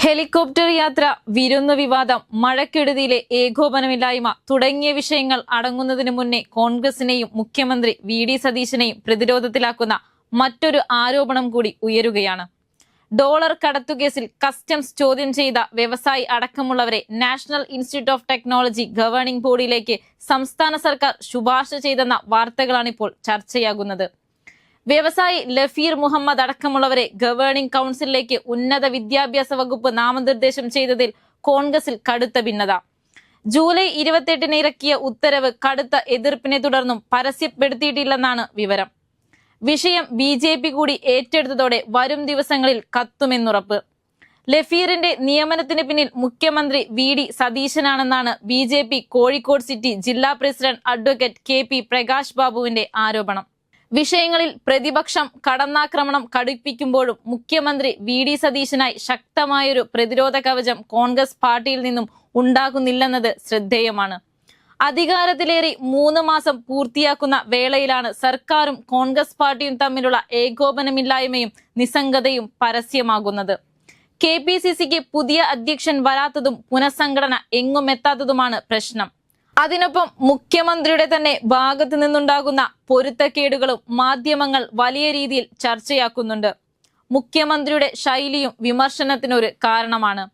Helicopter യാത്ര, വിരുന്നു വിവാദം, മഴക്കെടുതിയിലെ ഏകോപനമില്ലായ്മ തുടങ്ങിയ വിഷയങ്ങൾ അടങ്ങുന്നതിനു മുന്നേ കോൺഗ്രസിനെയും മുഖ്യമന്ത്രി വി.ഡി. സതീശനെയും പ്രതിരോധത്തിലാക്കുന്ന മറ്റൊരു ആരോപണം കൂടി ഉയരുകയാണ്. ഡോളർ കടത്തുകേസിൽ കസ്റ്റംസ് ചോദ്യം ചെയ്ത വ്യവസായി അടക്കമുള്ളവരെ national institute of technology governing ബോഡിയിലേക്ക് സംസ്ഥാന സർക്കാർ ശുപാർശ ചെയ്തെന്ന വാർത്തകളാണിപ്പോൾ ചർച്ചയാകുന്നത്. വ്യവസായി ലഫീർ മുഹമ്മദ് അടക്കമുള്ളവരെ ഗവേണിംഗ് കൗൺസിലിലേക്ക് ഉന്നത വിദ്യാഭ്യാസ വകുപ്പ് നാമനിർദ്ദേശം ചെയ്തതിൽ കോൺഗ്രസിൽ കടുത്ത ഭിന്നത. ജൂലൈ 28-ന് ഇറക്കിയ ഉത്തരവ് കടുത്ത എതിർപ്പിനെ തുടർന്നും പരസ്യപ്പെടുത്തിയിട്ടില്ലെന്നാണ് വിവരം. വിഷയം ബി.ജെ.പി. കൂടി ഏറ്റെടുത്തതോടെ വരും ദിവസങ്ങളിൽ കത്തുമെന്നുറപ്പ്. ലഫീറിന്റെ നിയമനത്തിന് പിന്നിൽ മുഖ്യമന്ത്രി വി.ഡി. സതീശനാണെന്നാണ് ബി.ജെ.പി. കോഴിക്കോട് സിറ്റി ജില്ലാ പ്രസിഡന്റ് അഡ്വക്കേറ്റ് കെ.പി. പ്രകാശ് ബാബുവിന്റെ ആരോപണം. വിഷയങ്ങളിൽ പ്രതിപക്ഷം കടന്നാക്രമണം കടുപ്പിക്കുമ്പോഴും മുഖ്യമന്ത്രി വി.ഡി. സതീശനായി ശക്തമായൊരു പ്രതിരോധ കവചം കോൺഗ്രസ് പാർട്ടിയിൽ നിന്നും ഉണ്ടാകുന്നില്ലെന്നത് ശ്രദ്ധേയമാണ്. അധികാരത്തിലേറി 3 മാസം പൂർത്തിയാക്കുന്ന വേളയിലാണ് സർക്കാരും കോൺഗ്രസ് പാർട്ടിയും തമ്മിലുള്ള ഏകോപനമില്ലായ്മയും നിസ്സംഗതയും പരസ്യമാകുന്നത്. കെ.പി.സി.സിക്ക് പുതിയ അധ്യക്ഷൻ വരാത്തതും പുനഃസംഘടന എങ്ങുമെത്താത്തതുമാണ് പ്രശ്നം. അതിനൊപ്പം മുഖ്യമന്ത്രിയുടെ തന്നെ ഭാഗത്തു നിന്നുണ്ടാകുന്ന പൊരുത്തക്കേടുകളും മാധ്യമങ്ങൾ വലിയ രീതിയിൽ ചർച്ചയാക്കുന്നുണ്ട്. മുഖ്യമന്ത്രിയുടെ ശൈലിയും വിമർശനത്തിനൊരു കാരണമാണ്.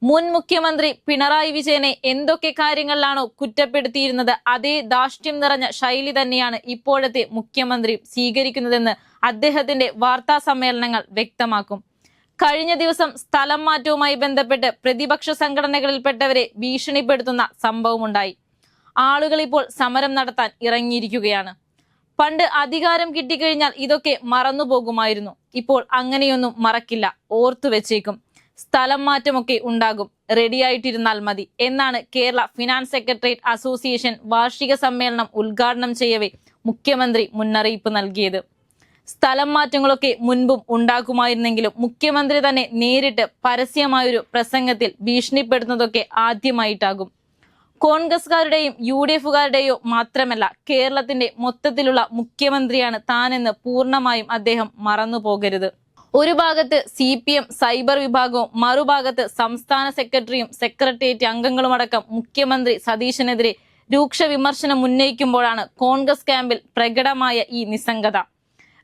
മുൻ മുഖ്യമന്ത്രി പിണറായി വിജയനെ എന്തൊക്കെ കാര്യങ്ങളിലാണോ കുറ്റപ്പെടുത്തിയിരുന്നത്, അതേ ധാർഷ്ട്യം നിറഞ്ഞ ശൈലി തന്നെയാണ് ഇപ്പോഴത്തെ മുഖ്യമന്ത്രി സ്വീകരിക്കുന്നതെന്ന് അദ്ദേഹത്തിന്റെ വാർത്താ സമ്മേളനങ്ങൾ വ്യക്തമാക്കും. കഴിഞ്ഞ ദിവസം സ്ഥലം മാറ്റവുമായി ബന്ധപ്പെട്ട് പ്രതിപക്ഷ സംഘടനകളിൽപ്പെട്ടവരെ ഭീഷണിപ്പെടുത്തുന്ന സംഭവമുണ്ടായി. ആളുകൾ ഇപ്പോൾ സമരം നടത്താൻ ഇറങ്ങിയിരിക്കുകയാണ്. പണ്ട് അധികാരം കിട്ടിക്കഴിഞ്ഞാൽ ഇതൊക്കെ മറന്നുപോകുമായിരുന്നു. ഇപ്പോൾ അങ്ങനെയൊന്നും മറക്കില്ല, ഓർത്തു വെച്ചേക്കും. സ്ഥലം മാറ്റമൊക്കെ ഉണ്ടാകും, റെഡിയായിട്ടിരുന്നാൽ മതി എന്നാണ് കേരള ഫിനാൻസ് സെക്രട്ടേറിയറ്റ് അസോസിയേഷൻ വാർഷിക സമ്മേളനം ഉദ്ഘാടനം ചെയ്യവേ മുഖ്യമന്ത്രി മുന്നറിയിപ്പ് നൽകിയത്. സ്ഥലം മാറ്റങ്ങളൊക്കെ മുൻപും ഉണ്ടാകുമായിരുന്നെങ്കിലും മുഖ്യമന്ത്രി തന്നെ നേരിട്ട് പരസ്യമായൊരു പ്രസംഗത്തിൽ ഭീഷണിപ്പെടുന്നതൊക്കെ ആദ്യമായിട്ടാകും. കോൺഗ്രസ്കാരുടെയും യു.ഡി.എഫുകാരുടെയോ മാത്രമല്ല, കേരളത്തിന്റെ മൊത്തത്തിലുള്ള മുഖ്യമന്ത്രിയാണ് താനെന്ന് പൂർണ്ണമായും അദ്ദേഹം മറന്നുപോകരുത്. ഒരു ഭാഗത്ത് CPM സൈബർ വിഭാഗവും മറുഭാഗത്ത് സംസ്ഥാന സെക്രട്ടറിയും സെക്രട്ടേറിയറ്റ് അംഗങ്ങളുമടക്കം മുഖ്യമന്ത്രി സതീശനെതിരെ രൂക്ഷ വിമർശനം ഉന്നയിക്കുമ്പോഴാണ് കോൺഗ്രസ് ക്യാമ്പിൽ പ്രകടമായ ഈ നിസ്സംഗത.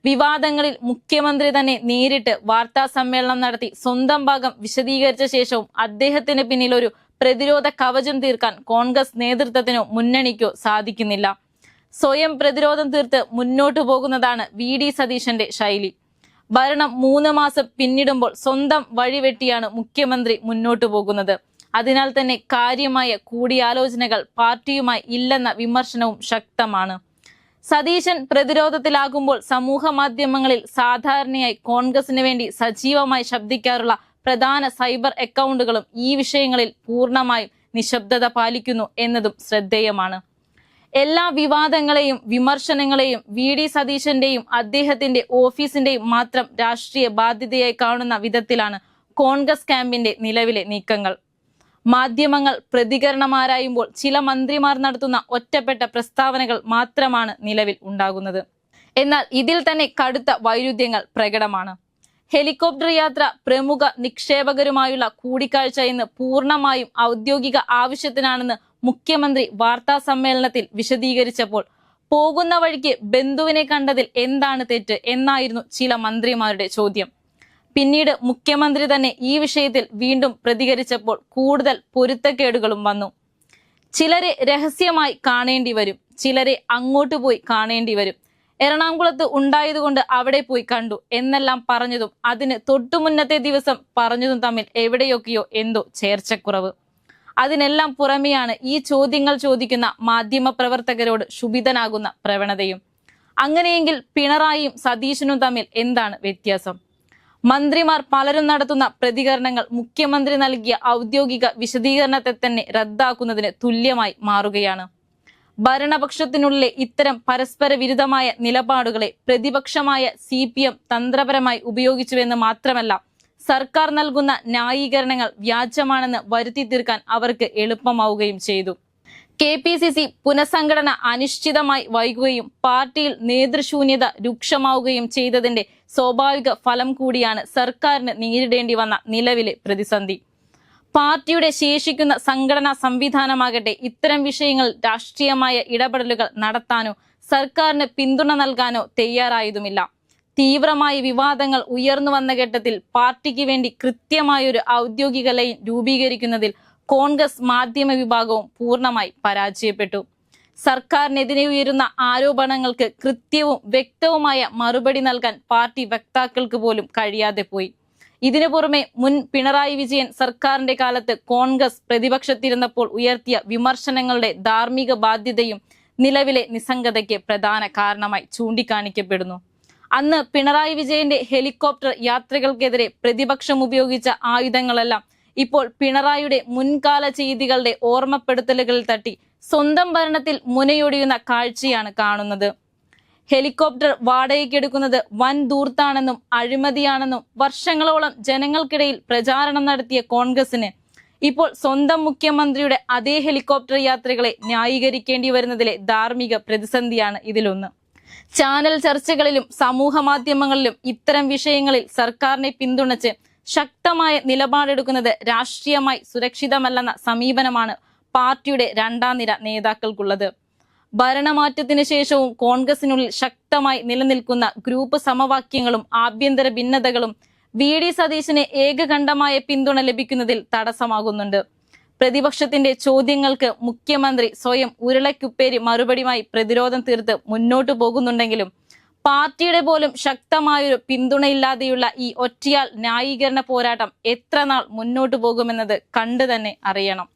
വിവാദങ്ങളിൽ മുഖ്യമന്ത്രി തന്നെ നേരിട്ട് വാർത്താ സമ്മേളനം നടത്തി സ്വന്തം ഭാഗം വിശദീകരിച്ച ശേഷവും അദ്ദേഹത്തിന് പിന്നിൽ ഒരു പ്രതിരോധ കവചം തീർക്കാൻ കോൺഗ്രസ് നേതൃത്വത്തിനോ മുന്നണിക്കോ സാധിക്കുന്നില്ല. സ്വയം പ്രതിരോധം തീർത്ത് മുന്നോട്ടു പോകുന്നതാണ് വി.ഡി. സതീശന്റെ ശൈലി. ഭരണം 3 മാസം പിന്നിടുമ്പോൾ സ്വന്തം വഴിവെട്ടിയാണ് മുഖ്യമന്ത്രി മുന്നോട്ടു പോകുന്നത്. അതിനാൽ തന്നെ കാര്യമായ കൂടിയാലോചനകൾ പാർട്ടിയുമായി ഇല്ലെന്ന വിമർശനവും ശക്തമാണ്. സതീശൻ പ്രതിരോധത്തിലാകുമ്പോൾ സമൂഹ മാധ്യമങ്ങളിൽ സാധാരണയായി കോൺഗ്രസിന് വേണ്ടി സജീവമായി ശബ്ദിക്കാറുള്ള പ്രധാന സൈബർ അക്കൗണ്ടുകളും ഈ വിഷയങ്ങളിൽ പൂർണ്ണമായും നിശബ്ദത പാലിക്കുന്നു എന്നതും ശ്രദ്ധേയമാണ്. എല്ലാ വിവാദങ്ങളെയും വിമർശനങ്ങളെയും വി.ഡി. സതീശന്റെയും അദ്ദേഹത്തിന്റെ ഓഫീസിന്റെയും മാത്രം രാഷ്ട്രീയ ബാധ്യതയായി കാണുന്ന വിധത്തിലാണ് കോൺഗ്രസ് ക്യാമ്പിന്റെ നിലവിലെ നീക്കങ്ങൾ. മാധ്യമങ്ങൾ പ്രതികരണമാരായുമ്പോൾ ചില മന്ത്രിമാർ നടത്തുന്ന ഒറ്റപ്പെട്ട പ്രസ്താവനകൾ മാത്രമാണ് നിലവിൽ ഉണ്ടാകുന്നത്. എന്നാൽ ഇതിൽ തന്നെ കടുത്ത വൈരുദ്ധ്യങ്ങൾ പ്രകടമാണ്. ഹെലികോപ്റ്റർ യാത്ര പ്രമുഖ നിക്ഷേപകരുമായുള്ള കൂടിക്കാഴ്ച ഇന്ന് പൂർണ്ണമായും ഔദ്യോഗിക ആവശ്യത്തിനാണെന്ന് മുഖ്യമന്ത്രി വാർത്താ സമ്മേളനത്തിൽ വിശദീകരിച്ചപ്പോൾ പോകുന്ന വഴിക്ക് ബന്ധുവിനെ കണ്ടതിൽ എന്താണ് തെറ്റ് എന്നായിരുന്നു ചില മന്ത്രിമാരുടെ ചോദ്യം. പിന്നീട് മുഖ്യമന്ത്രി തന്നെ ഈ വിഷയത്തിൽ വീണ്ടും പ്രതികരിച്ചപ്പോൾ കൂടുതൽ പൊരുത്തക്കേടുകളും വന്നു. ചിലരെ രഹസ്യമായി കാണേണ്ടി വരും, ചിലരെ അങ്ങോട്ട് പോയി കാണേണ്ടി വരും. എറണാകുളത്ത് ഉണ്ടായതുകൊണ്ട് അവിടെ പോയി കണ്ടു എന്നെല്ലാം പറഞ്ഞതും അതിന് തൊട്ടുമുന്നത്തെ ദിവസം പറഞ്ഞതും തമ്മിൽ എവിടെയൊക്കെയോ എന്തോ ചേർച്ചക്കുറവ്. അതിനെല്ലാം പുറമെയാണ് ഈ ചോദ്യങ്ങൾ ചോദിക്കുന്ന മാധ്യമ പ്രവർത്തകരോട് ക്ഷുഭിതനാകുന്ന പ്രവണതയും. അങ്ങനെയെങ്കിൽ പിണറായിയും സതീശനും തമ്മിൽ എന്താണ് വ്യത്യാസം? മന്ത്രിമാർ പലരും നടത്തുന്ന പ്രതികരണങ്ങൾ മുഖ്യമന്ത്രി നൽകിയ ഔദ്യോഗിക വിശദീകരണത്തെ തന്നെ റദ്ദാക്കുന്നതിന് തുല്യമായി മാറുകയാണ്. ഭരണപക്ഷത്തിനുള്ളിലെ ഇത്തരം പരസ്പര വിരുദ്ധമായ നിലപാടുകളെ പ്രതിപക്ഷമായ CPM തന്ത്രപരമായി ഉപയോഗിച്ചുവെന്ന് മാത്രമല്ല, സർക്കാർ നൽകുന്ന ന്യായീകരണങ്ങൾ വ്യാജമാണെന്ന് വരുത്തി തീർക്കാൻ അവർക്ക് എളുപ്പമാവുകയും ചെയ്തു. കെ.പി.സി.സി പുനഃസംഘടന അനിശ്ചിതമായി വൈകുകയും പാർട്ടിയിൽ നേതൃശൂന്യത രൂക്ഷമാവുകയും ചെയ്തതിന്റെ സ്വാഭാവിക ഫലം കൂടിയാണ് സർക്കാരിന് നേരിടേണ്ടി വന്ന നിലവിലെ പ്രതിസന്ധി. പാർട്ടിയുടെ ശേഷിക്കുന്ന സംഘടനാ സംവിധാനമാകട്ടെ ഇത്തരം വിഷയങ്ങൾ രാഷ്ട്രീയമായ ഇടപെടലുകൾ നടത്താനോ സർക്കാരിന് പിന്തുണ നൽകാനോ തയ്യാറായതുമില്ല. തീവ്രമായ വിവാദങ്ങൾ ഉയർന്നു വന്ന ഘട്ടത്തിൽ പാർട്ടിക്ക് വേണ്ടി കൃത്യമായൊരു ഔദ്യോഗിക ലൈൻ രൂപീകരിക്കുന്നതിൽ കോൺഗ്രസ് മാധ്യമ വിഭാഗവും പൂർണ്ണമായി പരാജയപ്പെട്ടു. സർക്കാരിനെതിരെ ഉയരുന്ന ആരോപണങ്ങൾക്ക് കൃത്യവും വ്യക്തവുമായ മറുപടി നൽകാൻ പാർട്ടി വക്താക്കൾക്ക് പോലും കഴിയാതെ പോയി. ഇതിനു പുറമെ മുൻ പിണറായി വിജയൻ സർക്കാരിന്റെ കാലത്ത് കോൺഗ്രസ് പ്രതിപക്ഷത്തിരുന്നപ്പോൾ ഉയർത്തിയ വിമർശനങ്ങളുടെ ധാർമ്മിക ബാധ്യതയും നിലവിലെ നിസ്സംഗതയ്ക്ക് പ്രധാന കാരണമായി ചൂണ്ടിക്കാണിക്കപ്പെടുന്നു. അന്ന് പിണറായി വിജയന്റെ ഹെലികോപ്റ്റർ യാത്രകൾക്കെതിരെ പ്രതിപക്ഷം ഉപയോഗിച്ച ആയുധങ്ങളെല്ലാം ഇപ്പോൾ പിണറായിയുടെ മുൻകാല ചെയ്തികളുടെ ഓർമ്മപ്പെടുത്തലുകളിൽ തട്ടി സ്വന്തം ഭരണത്തിൽ മുനയൊടിയുന്ന കാഴ്ചയാണ് കാണുന്നത്. ഹെലികോപ്റ്റർ വാടകയ്ക്കെടുക്കുന്നത് വൻ ധൂർത്താണെന്നും അഴിമതിയാണെന്നും വർഷങ്ങളോളം ജനങ്ങൾക്കിടയിൽ പ്രചാരണം നടത്തിയ കോൺഗ്രസിന് ഇപ്പോൾ സ്വന്തം മുഖ്യമന്ത്രിയുടെ അതേ ഹെലികോപ്റ്റർ യാത്രകളെ ന്യായീകരിക്കേണ്ടി വരുന്നതിലെ ധാർമ്മിക പ്രതിസന്ധിയാണ് ഇതിലൊന്ന്. ചാനൽ ചർച്ചകളിലും സമൂഹ മാധ്യമങ്ങളിലും ഇത്തരം വിഷയങ്ങളിൽ സർക്കാരിനെ പിന്തുണച്ച് ശക്തമായ നിലപാടെടുക്കുന്നത് രാഷ്ട്രീയമായി സുരക്ഷിതമല്ലെന്ന സമീപനമാണ് പാർട്ടിയുടെ രണ്ടാം നിര നേതാക്കൾക്കുള്ളത്. ഭരണമാറ്റത്തിന് ശേഷവും കോൺഗ്രസിനുള്ളിൽ ശക്തമായി നിലനിൽക്കുന്ന ഗ്രൂപ്പ് സമവാക്യങ്ങളും ആഭ്യന്തര ഭിന്നതകളും വി.ഡി. സതീശന് ഏകകണ്ഠമായ പിന്തുണ ലഭിക്കുന്നതിൽ തടസ്സമാകുന്നുണ്ട്. പ്രതിപക്ഷത്തിന്റെ ചോദ്യങ്ങൾക്ക് മുഖ്യമന്ത്രി സ്വയം ഉരുളക്കുപ്പേരി മറുപടിയുമായി പ്രതിരോധം തീർത്ത് മുന്നോട്ടു പോകുന്നുണ്ടെങ്കിലും പാർട്ടിയുടെ പോലും ശക്തമായൊരു പിന്തുണയില്ലാതെയുള്ള ഈ ഒറ്റയാൾ ന്യായീകരണ പോരാട്ടം എത്ര നാൾ മുന്നോട്ടു പോകുമെന്നത് കണ്ടു തന്നെ അറിയണം.